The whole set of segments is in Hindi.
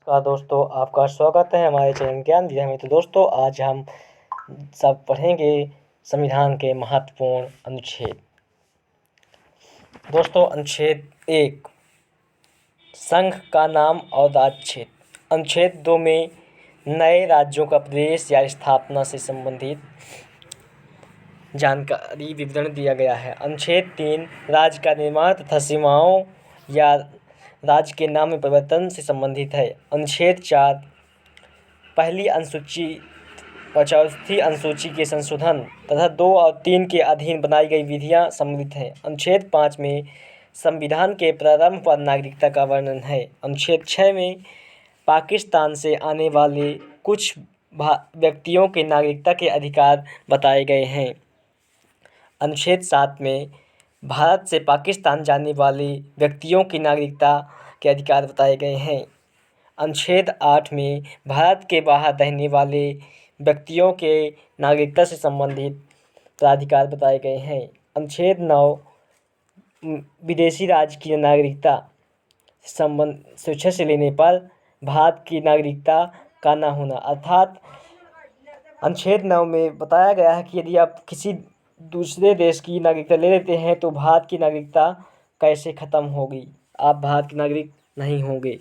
का दोस्तों आपका स्वागत है हमारे चैनल ज्ञान विद्या में। तो दोस्तों आज हम सब पढ़ेंगे संविधान के महत्वपूर्ण अनुच्छेद। दोस्तों अनुच्छेद 1 संघ का नाम और राज्य। अनुच्छेद 2 में नए राज्यों का प्रवेश या स्थापना से संबंधित जानकारी विवरण दिया गया है। अनुच्छेद 3 राज्य का निर्माण तथा सीमाओं या राज्य के नाम में परिवर्तन से संबंधित है। अनुच्छेद 4 पहली अनुसूची और चौथी अनुसूची के संशोधन तथा 2 और 3 के अधीन बनाई गई विधियां सम्मिलित हैं। अनुच्छेद 5 में संविधान के प्रारंभ पर नागरिकता का वर्णन है। अनुच्छेद 6 में पाकिस्तान से आने वाले कुछ व्यक्तियों के नागरिकता के अधिकार बताए गए हैं। अनुच्छेद 7 में भारत से पाकिस्तान जाने वाले व्यक्तियों की नागरिकता के अधिकार बताए गए हैं। अनुच्छेद 8 में भारत के बाहर रहने वाले व्यक्तियों के नागरिकता से संबंधित प्राधिकार बताए गए हैं। अनुच्छेद 9 विदेशी राज्य की नागरिकता संबंध स्वेच्छा से लेने पर भारत की नागरिकता का न होना, अर्थात अनुच्छेद 9 में बताया गया है कि यदि आप किसी दूसरे देश की नागरिकता ले लेते हैं तो भारत की नागरिकता कैसे ख़त्म होगी, आप भारत के नागरिक नहीं होंगे।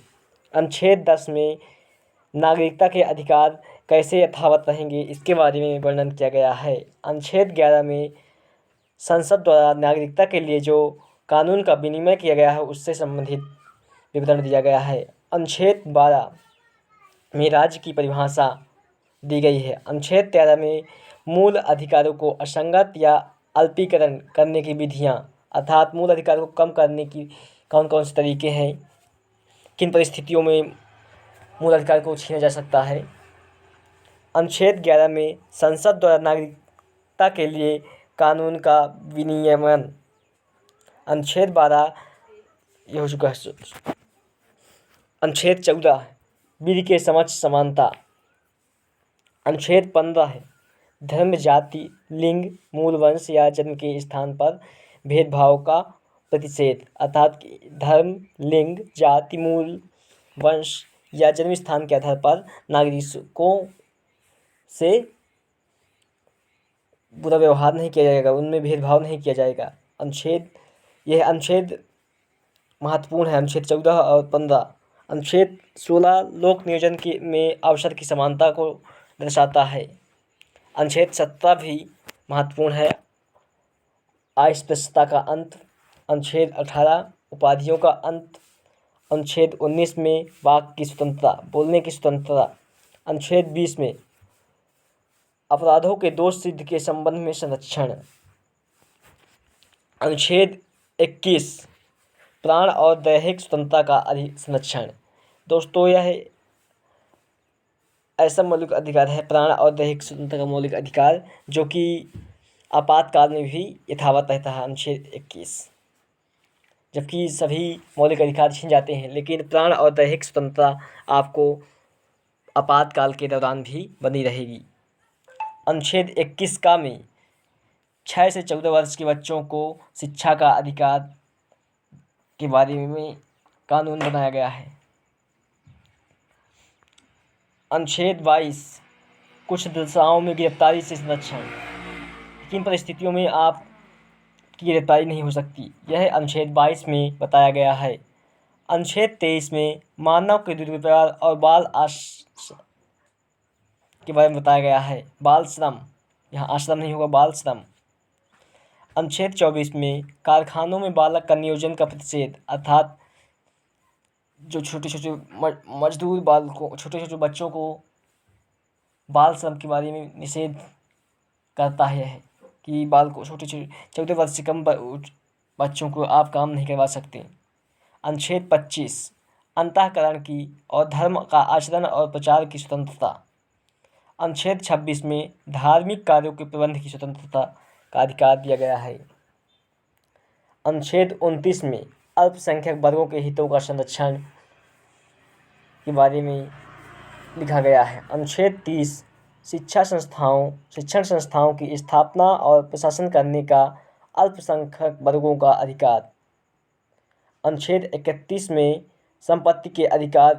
अनुच्छेद 10 में नागरिकता के अधिकार कैसे यथावत रहेंगे इसके बारे में वर्णन किया गया है। अनुच्छेद 11 में संसद द्वारा नागरिकता के लिए जो कानून का विनिमय किया गया है उससे संबंधित विवरण दिया गया है। अनुच्छेद 12 में राज्य की परिभाषा दी गई है। अनुच्छेद 13 में मूल अधिकारों को असंगत या अल्पीकरण करने की विधियां, अर्थात मूल अधिकारों को कम करने की कौन कौन से तरीके हैं, किन परिस्थितियों में मूल अधिकार को छीना जा सकता है। अनुच्छेद 11 में संसद द्वारा नागरिकता के लिए कानून का विनियमन। अनुच्छेद 12 ये हो चुका है। अनुच्छेद 14 विधि के समक्ष समानता। अनुच्छेद 15 है धर्म, जाति, लिंग, मूल वंश या जन्म के स्थान पर भेदभाव का प्रतिषेध, अर्थात धर्म, लिंग, जाति, मूल वंश या जन्म स्थान के आधार पर नागरिकों से बुरा व्यवहार नहीं किया जाएगा, उनमें भेदभाव नहीं किया जाएगा। यह अनुच्छेद महत्वपूर्ण है। अनुच्छेद 14 और 15। अनुच्छेद 16 लोक नियोजन में अवसर की समानता को दर्शाता है। अनुच्छेद 17 भी महत्वपूर्ण है, अस्पृश्यता का अंत। अनुच्छेद 18 उपाधियों का अंत। अनुच्छेद 19 में वाक की स्वतंत्रता, बोलने की स्वतंत्रता। अनुच्छेद 20 में अपराधों के दोष सिद्ध के संबंध में संरक्षण। अनुच्छेद 21 प्राण और दैहिक स्वतंत्रता का संरक्षण। दोस्तों यह ऐसा मौलिक अधिकार है, प्राण और दैहिक स्वतंत्रता का मौलिक अधिकार, जो कि आपातकाल में भी यथावत रहता है। अनुच्छेद 21, जबकि सभी मौलिक अधिकार छीन जाते हैं लेकिन प्राण और दैहिक स्वतंत्रता आपको आपातकाल के दौरान भी बनी रहेगी। अनुच्छेद 21 का में 6 से 14 वर्ष के बच्चों को शिक्षा का अधिकार के बारे में कानून बनाया गया है। अनुच्छेद 22 कुछ दशाओं में गिरफ्तारी से संरक्षण, किन परिस्थितियों में आप की गिरफ्तारी नहीं हो सकती, यह अनुच्छेद 22 में बताया गया है। अनुच्छेद 23 में मानव के दुर्व्यवहार और बाल आश्रम के बारे में बताया गया है। बाल श्रम, यहाँ आश्रम नहीं होगा, बाल श्रम। अनुच्छेद 24 में कारखानों में बालक का नियोजन का प्रतिषेध, अर्थात जो छोटे छोटे मजदूर बालकों, छोटे छोटे बच्चों को बाल श्रम के बारे में निषेध करता है कि बालकों छोटे 14 वर्ष से कम बच्चों को आप काम नहीं करवा सकते। अनुच्छेद 25 अंतःकरण की और धर्म का आचरण और प्रचार की स्वतंत्रता। अनुच्छेद 26 में धार्मिक कार्यों के प्रबंध की स्वतंत्रता का अधिकार दिया गया है। अनुच्छेद 29 में अल्पसंख्यक वर्गों के हितों का संरक्षण के बारे में लिखा गया है। अनुच्छेद 30 शिक्षण संस्थाओं की स्थापना और प्रशासन करने का अल्पसंख्यक वर्गों का अधिकार। अनुच्छेद 31 में संपत्ति के अधिकार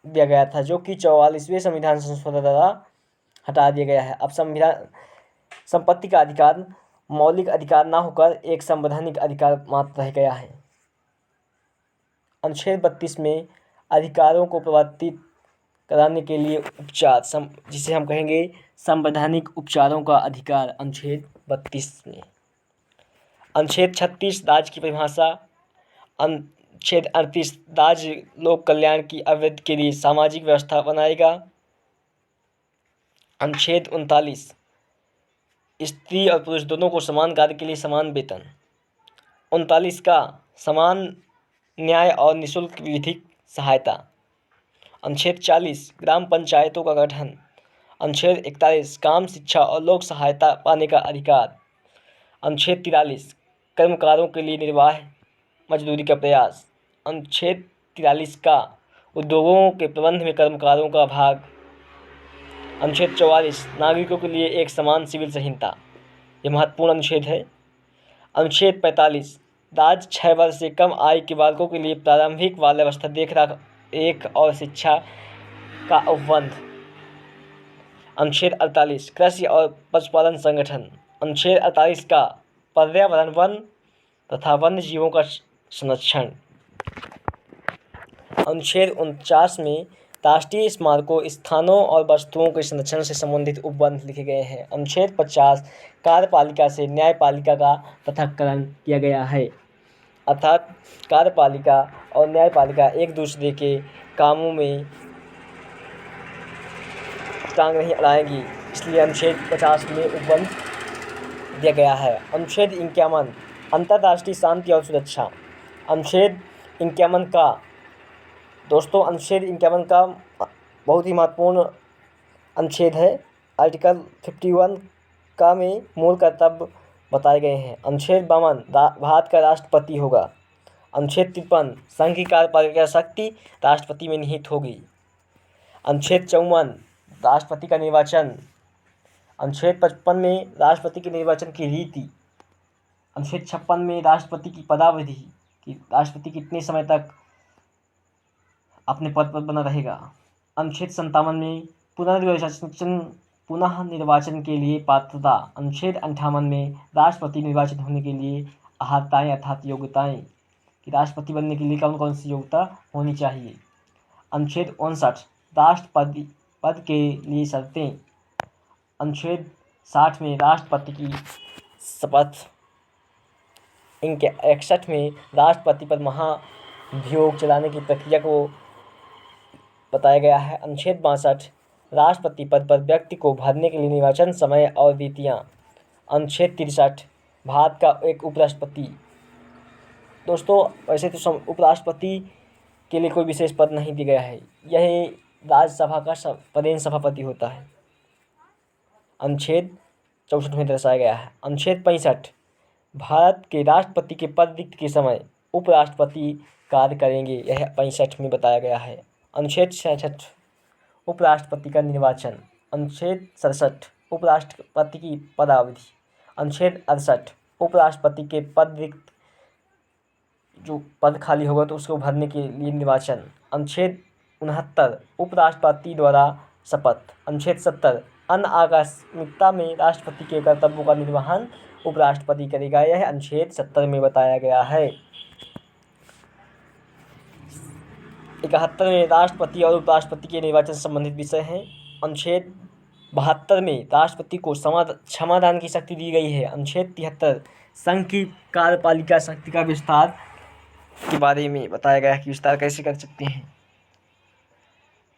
दिया गया था, जो कि 44वें संविधान संशोधन द्वारा हटा दिया गया है। अब संपत्ति का अधिकार मौलिक अधिकार ना होकर एक संवैधानिक अधिकार मात्र रह गया है। अनुच्छेद 32 में अधिकारों को प्रवर्तित कराने के लिए उपचार, जिसे हम कहेंगे संवैधानिक उपचारों का अधिकार, अनुच्छेद 32 में। अनुच्छेद 36 राज्य की परिभाषा। अनुच्छेद 38 राज्य लोक कल्याण की अभिवृद्धि के लिए सामाजिक व्यवस्था बनाएगा। अनुच्छेद 39 स्त्री और पुरुष दोनों को समान कार्य के लिए समान वेतन। 39 का समान न्याय और निःशुल्क विधिक सहायता। अनुच्छेद 40 ग्राम पंचायतों का गठन। अनुच्छेद 41 काम, शिक्षा और लोक सहायता पाने का अधिकार। अनुच्छेद 43 कर्मकारों के लिए निर्वाह मजदूरी का प्रयास। अनुच्छेद 43 का उद्योगों के प्रबंध में कर्मकारों का भाग। अनुच्छेद 44 नागरिकों के लिए एक समान सिविल संहिता। यह महत्वपूर्ण अनुच्छेद है। अनुच्छेद 45 राज्य 6 वर्ष से कम आयु के बालकों के लिए प्रारंभिक बाल्यावस्था देखरेख और शिक्षा का उपबंध। अनुच्छेद 48 कृषि और पशुपालन संगठन। अनुच्छेद 48 का पर्यावरण, वन तथा वन्य जीवों का संरक्षण। अनुच्छेद 49 में राष्ट्रीय स्मारकों, स्थानों और वस्तुओं के संरक्षण से संबंधित उपबंध लिखे गए हैं। अनुच्छेद 50 कार्यपालिका से न्यायपालिका का पृथक्करण किया गया है, अर्थात कार्यपालिका और न्यायपालिका एक दूसरे के कामों में टांग नहीं अड़ाएंगी, इसलिए अनुच्छेद 50 में उपबंध दिया गया है। अनुच्छेद 51 अंतर्राष्ट्रीय शांति और सुरक्षा। अनुच्छेद 51 का दोस्तों अनुच्छेद 51 का बहुत ही महत्वपूर्ण अनुच्छेद है। आर्टिकल 51 का में मूल कर्तव्य बताए गए हैं। अनुच्छेद 52 भारत का राष्ट्रपति होगा। अनुच्छेद 53 संघ की कार्यपालिका शक्ति राष्ट्रपति में निहित होगी। अनुच्छेद 54 राष्ट्रपति का निर्वाचन। अनुच्छेद 55 में राष्ट्रपति के निर्वाचन की रीति। अनुच्छेद 56 में राष्ट्रपति की पदावधि कि राष्ट्रपति कितने समय तक अपने पद पर बना रहेगा। अनुच्छेद 57 में पुनः निर्वाचन के लिए पात्रता। अनुच्छेद 58 में राष्ट्रपति निर्वाचित होने के लिए अर्हताएं अर्थात योग्यताएं कि राष्ट्रपति बनने के लिए कौन कौन सी योग्यता होनी चाहिए। अनुच्छेद 59 राष्ट्रपति पद के लिए शर्तें। अनुच्छेद 60 में राष्ट्रपति की शपथ। इनके 61 में राष्ट्रपति पर महाभियोग चलाने की प्रक्रिया को बताया गया है। अनुच्छेद 62 राष्ट्रपति पद पर व्यक्ति को भरने के लिए निर्वाचन समय और रीतियाँ। अनुच्छेद 63 भारत का एक उपराष्ट्रपति। दोस्तों वैसे तो उपराष्ट्रपति के लिए कोई विशेष पद नहीं दिया गया है, यह राज्यसभा का प्रदेश सभापति होता है। अनुच्छेद 64 में दर्शाया गया है। अनुच्छेद 65 भारत के राष्ट्रपति के पद रिक्त के समय उपराष्ट्रपति कार्य करेंगे, यह 65 में बताया गया है। अनुच्छेद 66 उपराष्ट्रपति का निर्वाचन। अनुच्छेद 67 उपराष्ट्रपति की पदावधि। अनुच्छेद 68 उपराष्ट्रपति के पद रिक्त जो पद खाली होगा तो उसको भरने के लिए निर्वाचन। अनुच्छेद 69 उपराष्ट्रपति द्वारा शपथ। अनुच्छेद 70 अन्य आकस्मिकता में राष्ट्रपति के कर्तव्यों का निर्वहन उपराष्ट्रपति करेगा, यह अनुच्छेद 70 में बताया गया है। 71 में राष्ट्रपति और उपराष्ट्रपति के निर्वाचन से संबंधित विषय हैं। अनुच्छेद 72 में राष्ट्रपति को क्षमादान की शक्ति दी गई है। अनुच्छेद 73 संघ की कार्यपालिका शक्ति का विस्तार के बारे में बताया गया है कि विस्तार कैसे कर सकते हैं।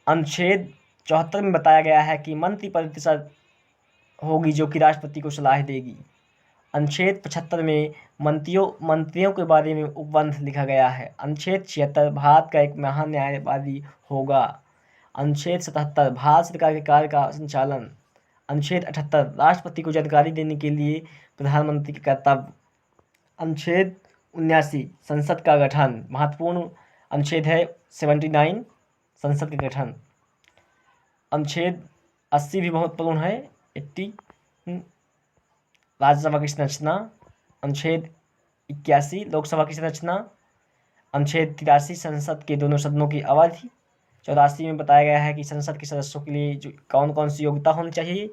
अनुच्छेद 74 में बताया गया है कि मंत्रिपरिषद होगी जो कि राष्ट्रपति को सलाह देगी। अनुच्छेद 75 में मंत्रियों के बारे में उपबंध लिखा गया है। अनुच्छेद 76 भारत का एक महान्यायवादी होगा। अनुच्छेद 77 भारत सरकार के कार्य का संचालन। अनुच्छेद 78 राष्ट्रपति को जानकारी देने के लिए प्रधानमंत्री के कर्तव्य। अनुच्छेद 79 संसद का गठन, महत्वपूर्ण अनुच्छेद है 79 संसद का गठन। अनुच्छेद 80 भी महत्वपूर्ण है 80 राज्यसभा की संरचना। अनुच्छेद 81 लोकसभा की संरचना। अनुच्छेद 83 संसद के दोनों सदनों की अवधि। 84 में बताया गया है कि संसद के सदस्यों के लिए जो कौन कौन सी योग्यता होनी चाहिए।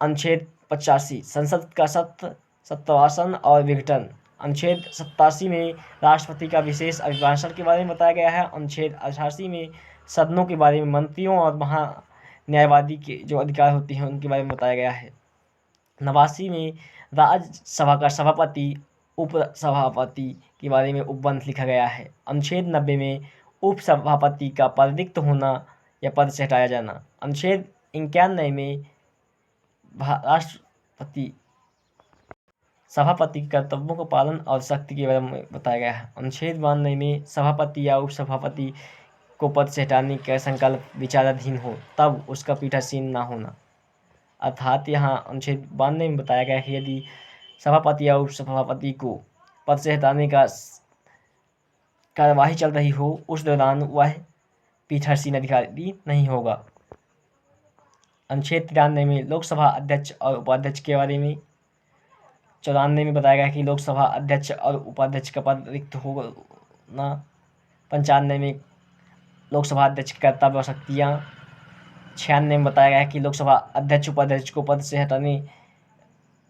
अनुच्छेद 85 संसद का सत्तासन और विघटन। अनुच्छेद 87 में राष्ट्रपति का विशेष अभिभाषण के बारे में बताया गया है। अनुच्छेद 88 में सदनों के बारे में, मंत्रियों और महान्यायवादी के जो अधिकार होते हैं उनके बारे में बताया गया है। 89 में राज्यसभा का सभापति, उपसभापति के बारे में उपबंध लिखा गया है। अनुच्छेद 90 में उपसभापति का पद रिक्त होना या पद से हटाया जाना। अनुच्छेद 91 में राष्ट्रपति सभापति के कर्तव्यों का पालन और शक्ति के बारे में बताया गया है। अनुच्छेद 92 में सभापति या उपसभापति को पद से हटाने का संकल्प विचाराधीन हो तब उसका पीठासीन न होना। अर्थात यहाँ अनुच्छेद 92 में बताया गया है कि यदि सभापति या उपसभापति को पद से हटाने का कार्यवाही चल रही हो, उस दौरान वह पीठासीन अधिकारी नहीं होगा। अनुच्छेद 93 में लोकसभा अध्यक्ष और उपाध्यक्ष के बारे में। 94 में बताया गया कि लोकसभा अध्यक्ष और उपाध्यक्ष का पद रिक्त होना। 95 में लोकसभा अध्यक्ष के कर्तव्य और शक्तियाँ। 96 में बताया गया है कि लोकसभा अध्यक्ष उपाध्यक्ष को पद से हटाने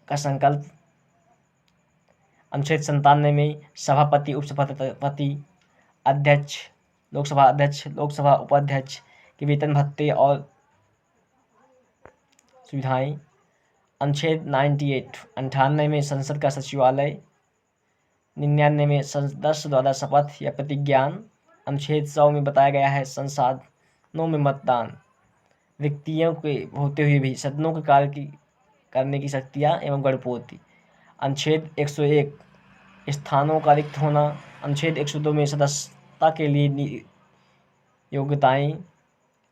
का संकल्प। अनुच्छेद 97 में सभापति, उपसभापति, अध्यक्ष, लोकसभा उपाध्यक्ष के वेतन भत्ते और सुविधाएं। अनुच्छेद 98 में संसद का सचिवालय। 99 में सदस्य द्वारा शपथ या प्रतिज्ञान। अनुच्छेद 100 में बताया गया है संसाधनों में मतदान, व्यक्तियों के होते हुए भी सदनों के कार्य करने की शक्तियाँ एवं गणपूर्ति। अनुच्छेद 101 स्थानों का रिक्त होना। अनुच्छेद 102 में सदस्यता के लिए योग्यताएं।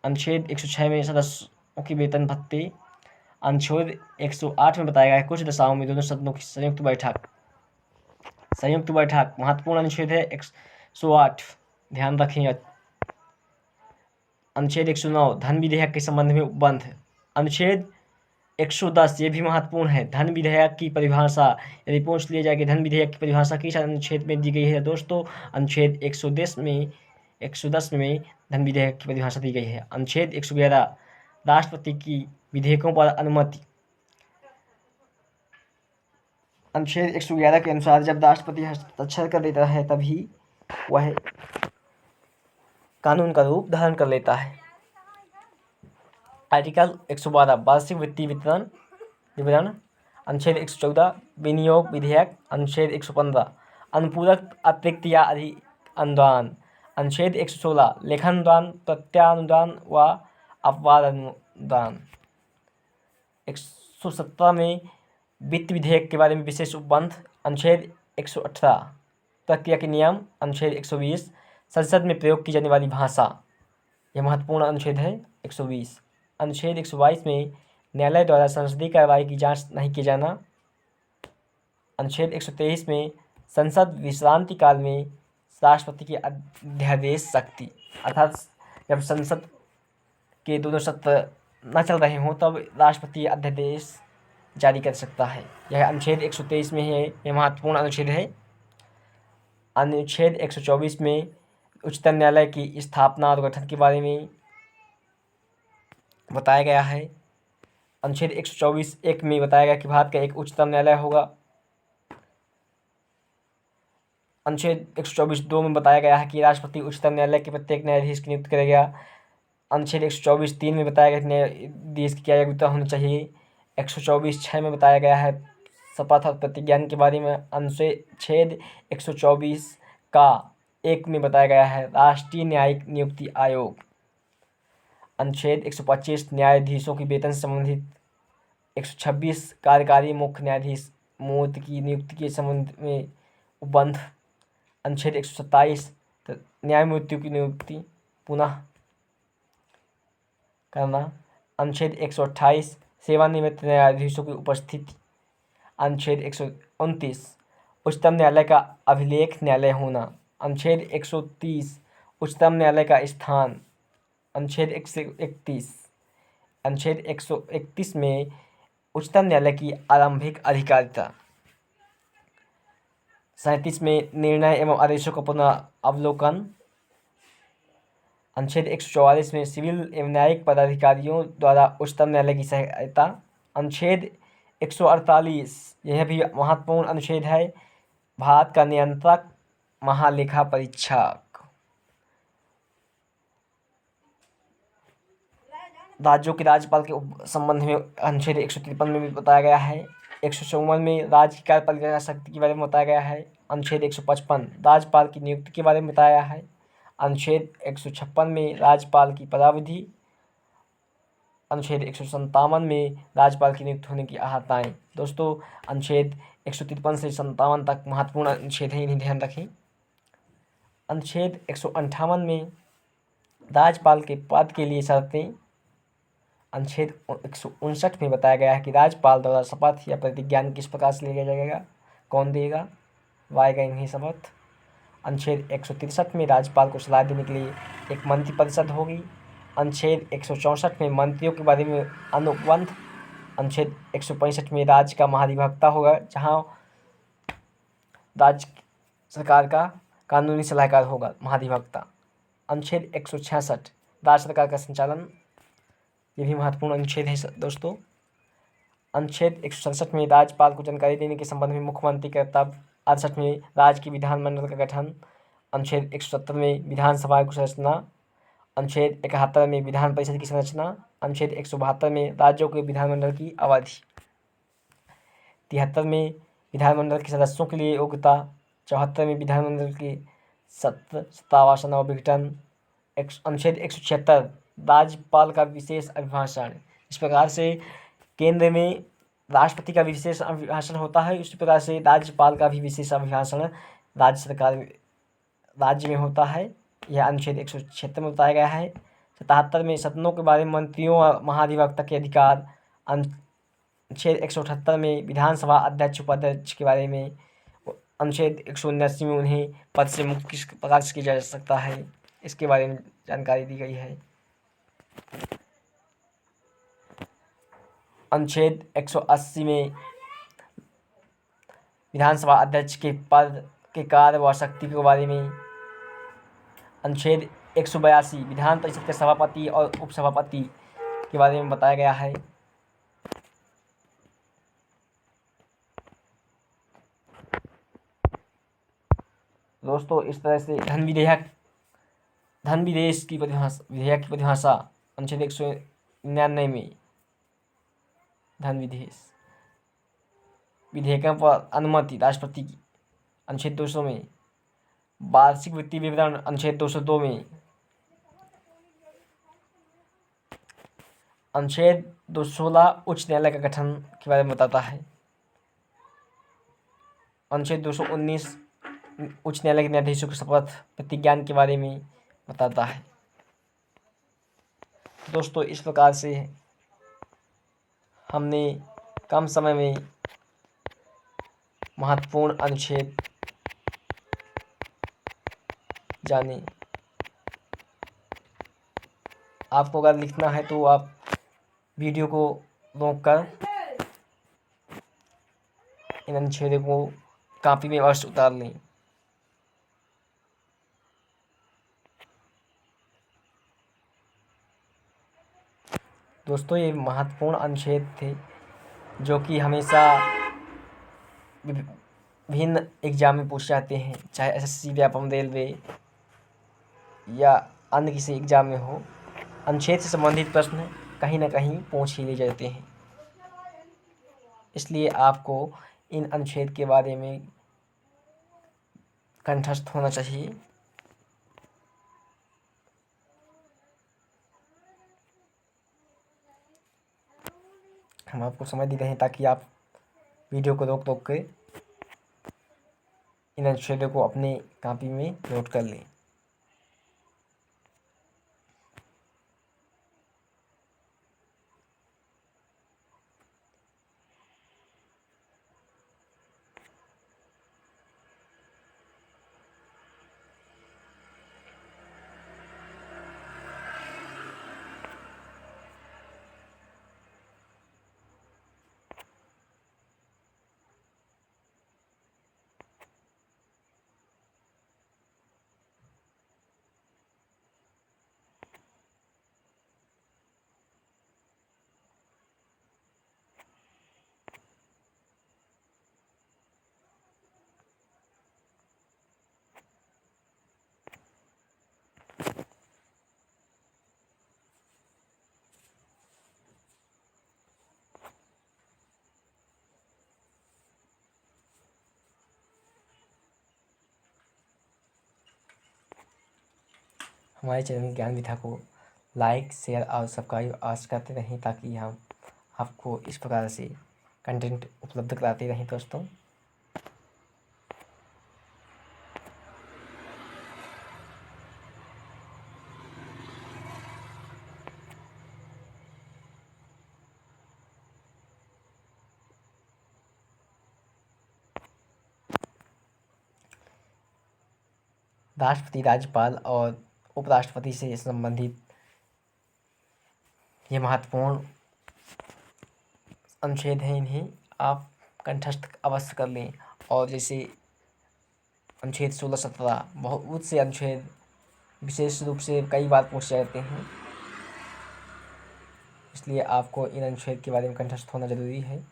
अनुच्छेद 106 में सदस्यों के वेतन भत्ते। अनुच्छेद 108 में बताया गया है कुछ दशाओं में दोनों सदनों की संयुक्त बैठक महत्वपूर्ण अनुच्छेद है। 108 ध्यान रखें। अनुच्छेद 109 धन विधेयक के संबंध में उपबंध। अनुच्छेद 110 ये भी महत्वपूर्ण है, धन विधेयक की परिभाषा। यदि पूछ लिया जाए कि धन विधेयक की परिभाषा किस अनुच्छेद में दी गई है दोस्तों, अनुच्छेद 110 में धन विधेयक की परिभाषा दी गई है। अनुच्छेद 111 राष्ट्रपति की विधेयकों पर अनुमति। अनुच्छेद 111 के अनुसार जब राष्ट्रपति हस्ताक्षर कर देता है तभी वह कानून का रूप धारण कर लेता है। आर्टिकल 112 वार्षिक वित्तीय विवरण। अनुच्छेद 114 विनियोग विधेयक। अनुच्छेद 115 अनुपूरक अतिरिक्त या अधिक अनुदान। अनुच्छेद 116 लेखानुदान, प्रत्यानुदान व अपवाद अनुदान। 117 में वित्त विधेयक के बारे में विशेष उपबंध। अनुच्छेद 118 प्रक्रिया के नियम। अनुच्छेद 120 संसद में प्रयोग की जाने वाली भाषा, यह महत्वपूर्ण अनुच्छेद है 120। अनुच्छेद 122 में न्यायालय द्वारा संसदीय कार्रवाई की जांच नहीं किया जाना। अनुच्छेद 123 में संसद विश्रांति काल में राष्ट्रपति की अध्यादेश शक्ति, अर्थात जब संसद के दोनों सत्र न चल रहे हों तब राष्ट्रपति अध्यादेश जारी कर सकता है। यह अनुच्छेद 123 में है, यह महत्वपूर्ण अनुच्छेद है। अनुच्छेद 124 में उच्चतम न्यायालय की स्थापना और गठन के बारे में बताया गया है। अनुच्छेद 124(1) में बताया गया कि भारत का एक उच्चतम न्यायालय होगा। अनुच्छेद 124(2) में बताया गया है कि राष्ट्रपति उच्चतम न्यायालय के प्रत्येक न्यायाधीश की नियुक्ति करेगा। अनुच्छेद 124(3) में बताया गया कि न्यायाधीश की क्या योग्यता होनी चाहिए। 124(6) में बताया गया है शपथ और प्रतिज्ञान के बारे में। अनुच्छेद 124 का 1 में बताया गया है राष्ट्रीय न्यायिक नियुक्ति आयोग। अनुच्छेद 125 न्यायाधीशों की वेतन से संबंधित। 126 कार्यकारी मुख्य न्यायाधीश मूर्त की नियुक्ति के संबंध में उपबंध। अनुच्छेद 127 न्यायमूर्तियों की नियुक्ति पुनः करना। अनुच्छेद 128 सेवानिवृत्त न्यायाधीशों की उपस्थिति। अनुच्छेद 129 उच्चतम न्यायालय का अभिलेख न्यायालय होना। अनुच्छेद 130 उच्चतम न्यायालय का स्थान। अनुच्छेद 131 में उच्चतम न्यायालय की आरंभिक अधिकारिता। 37 में निर्णय एवं आदेशों का पुनः अवलोकन। अनुच्छेद 144 में सिविल एवं न्यायिक पदाधिकारियों द्वारा उच्चतम न्यायालय की सहायता। अनुच्छेद 148, यह भी महत्वपूर्ण अनुच्छेद है, भारत का नियंत्रक महालेखा परीक्षक। राज्यों के राज्यपाल के संबंध में अनुच्छेद 153 में भी बताया गया है। 154 में राज्य की कार्यपालिका शक्ति के बारे में बताया गया है। अनुच्छेद 155 राज्यपाल की नियुक्ति के बारे में बताया है। अनुच्छेद 156 में राज्यपाल की पदावधि। अनुच्छेद 157 में राज्यपाल की नियुक्त होने की अर्हताएं। दोस्तों, अनुच्छेद 153 से 57 तक महत्वपूर्ण अनुच्छेद है, इन्हें ध्यान रखें। अनुच्छेद 158 में राज्यपाल के पद के लिए शर्तें। अनुच्छेद 159 में बताया गया है कि राज्यपाल द्वारा शपथ या प्रतिज्ञान किस प्रकार से लिया जाएगा, कौन देगा, वाएगा इन्हें शपथ। अनुच्छेद 163 में राज्यपाल को सलाह देने के लिए एक मंत्रिपरिषद होगी। अनुच्छेद 164 में मंत्रियों के बारे में अनुबंध। अनुच्छेद 165 में राज्य का महाधिवक्ता होगा, जहां राज्य सरकार का कानूनी सलाहकार होगा महाधिवक्ता। अनुच्छेद 166 राज्य सरकार का संचालन, ये भी महत्वपूर्ण अनुच्छेद है दोस्तों। अनुच्छेद 167 में राज्यपाल को जानकारी देने के संबंध में मुख्यमंत्री का कर्तव्य। 68 में राज्य की विधानमंडल का गठन। अनुच्छेद 170 में विधानसभा की संरचना। अनुच्छेद 71 में विधान परिषद की संरचना। अनुच्छेद 172 में राज्यों के विधानमंडल की अवधि। 73 में विधानमंडल के सदस्यों के लिए योग्यता। 74 में विधानमंडल के सत्र, सत्तावासन और विघटन। अनुच्छेद 176 राज्यपाल का विशेष अभिभाषण। इस प्रकार से केंद्र में राष्ट्रपति का विशेष अभिभाषण होता है, इसी प्रकार से राज्यपाल का भी विशेष अभिभाषण राज्य सरकार राज्य में होता है। यह अनुच्छेद 176 में बताया गया है। 77 में सदनों के बारे में मंत्रियों और महाधिवक्ता के अधिकार। अनुच्छेद 178 में विधानसभा अध्यक्ष उपाध्यक्ष के बारे में। अनुच्छेद 179 में उन्हें पद से मुक्त किस प्रकार से किया जा सकता है, इसके बारे में जानकारी दी गई है। अनुच्छेद 180 में विधानसभा अध्यक्ष के पद के कार्य व शक्ति के बारे में। अनुच्छेद 182 विधान परिषद के सभापति और उपसभापति के बारे में बताया गया है। दोस्तों, इस तरह से धन विधेयक की परिभाषा अनुच्छेद 199 में धन विधेयकों पर अनुमति राष्ट्रपति की। अनुच्छेद 200 में वार्षिक वित्तीय विवरण। अनुच्छेद 202 में। अनुच्छेद 216 उच्च न्यायालय का गठन के बारे में बताता है। अनुच्छेद 219 उच्च न्यायालय के न्यायाधीशों की शपथ प्रतिज्ञान के बारे में बताता है। दोस्तों, इस प्रकार से हमने कम समय में महत्वपूर्ण अनुच्छेद जाने। आपको अगर लिखना है तो आप वीडियो को रोककर इन अनुच्छेदों को कॉपी में अवश्य उतार लें। दोस्तों, ये महत्वपूर्ण अनुच्छेद थे जो कि हमेशा विभिन्न एग्जाम में पूछे जाते हैं, चाहे एसएससी, व्यापम, रेलवे या अन्य किसी एग्जाम में हो। अनुच्छेद से संबंधित प्रश्न कहीं ना कहीं पूछ ही ले जाते हैं, इसलिए आपको इन अनुच्छेद के बारे में कंठस्थ होना चाहिए। हम आपको समय दे रहे हैं ताकि आप वीडियो को रोक के इन अनुच्छेदों को अपने कॉपी में नोट कर लें। हमारे चैनल ज्ञान विधा को लाइक, शेयर और सब्सक्राइब आज करते रहें, ताकि हम आपको इस प्रकार से कंटेंट उपलब्ध कराते रहें दोस्तों। राष्ट्रपति, राज्यपाल और उपराष्ट्रपति से संबंधित ये महत्वपूर्ण अनुच्छेद हैं, इन्हें आप कंठस्थ अवश्य कर लें। और जैसे अनुच्छेद 16-17 बहुत से अनुच्छेद विशेष रूप से कई बार पूछे जाते हैं, इसलिए आपको इन अनुच्छेद के बारे में कंठस्थ होना जरूरी है।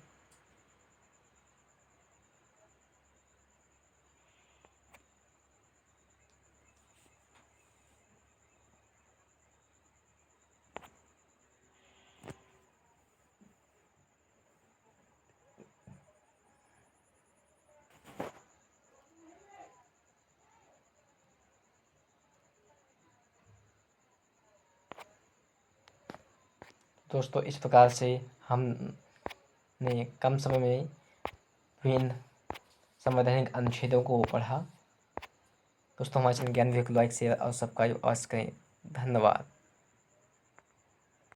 दोस्तों, इस प्रकार से हमने कम समय में विभिन्न संवैधानिक अनुच्छेदों को पढ़ा। दोस्तों, हमारे चैनल ज्ञान विधा को लाइक, शेयर और सब्सक्राइब अवश्य करें। धन्यवाद।